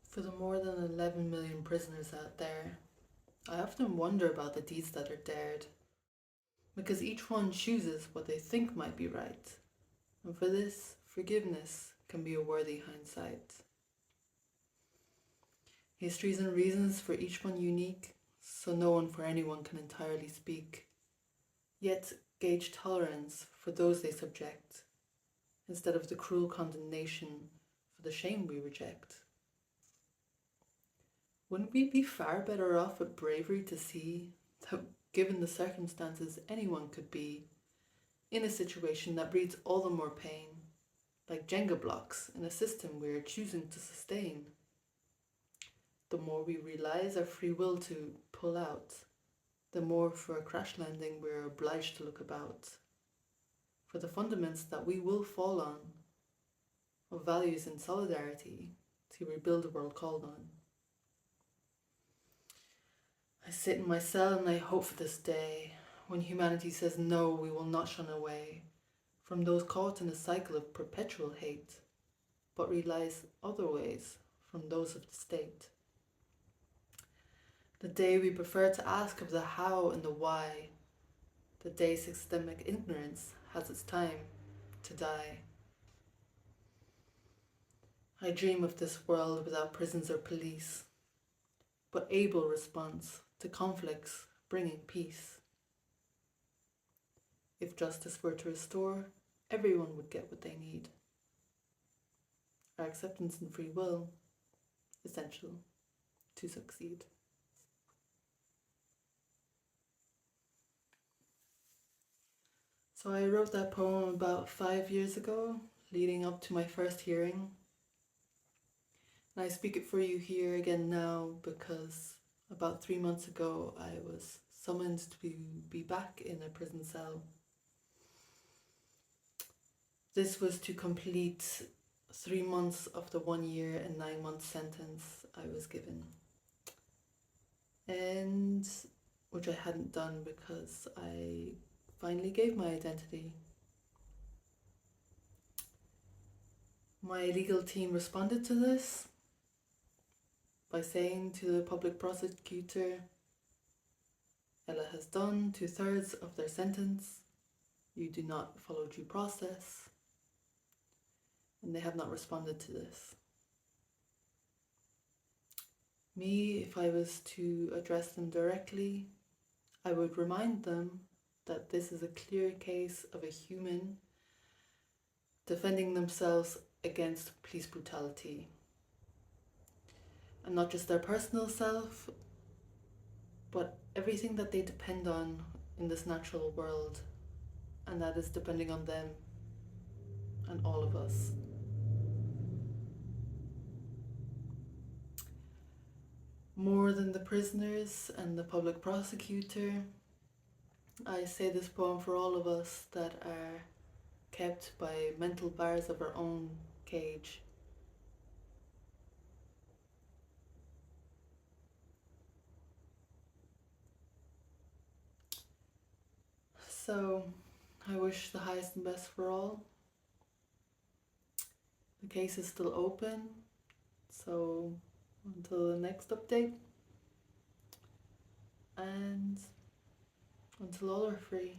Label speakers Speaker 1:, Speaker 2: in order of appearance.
Speaker 1: For the more than 11 million prisoners out there, I often wonder about the deeds that are dared, because each one chooses what they think might be right, and for this, forgiveness can be a worthy hindsight. Histories and reasons for each one unique, so no one for anyone can entirely speak, yet gauge tolerance for those they subject, instead of the cruel condemnation for the shame we reject. Wouldn't we be far better off with bravery to see that, given the circumstances, anyone could be in a situation that breeds all the more pain, like Jenga blocks in a system we are choosing to sustain? The more we realize our free will to pull out, the more for a crash landing we're obliged to look about, for the fundaments that we will fall on, of values and solidarity, to rebuild the world called on. I sit in my cell and I hope for this day when humanity says no, we will not shun away from those caught in a cycle of perpetual hate, but realize other ways from those of the state. The day we prefer to ask of the how and the why, the day systemic ignorance has its time to die. I dream of this world without prisons or police, but able response to conflicts bringing peace. If justice were to restore, everyone would get what they need. Our acceptance and free will, essential to succeed. So I wrote that poem about 5 years ago, leading up to my first hearing. And I speak it for you here again now because about 3 months ago I was summoned to be back in a prison cell. This was to complete 3 months of the 1 year and 9 month sentence I was given, and which I hadn't done because I finally gave my identity. My legal team responded to this by saying to the public prosecutor, Ella has done 2/3 of their sentence, you do not follow due process, and they have not responded to this. Me, if I was to address them directly, I would remind them that this is a clear case of a human defending themselves against police brutality. And not just their personal self, but everything that they depend on in this natural world, and that is depending on them and all of us. More than the prisoners and the public prosecutor, I say this poem for all of us that are kept by mental bars of our own cage. So, I wish the highest and best for all. The case is still open, so until the next update, and until all are free.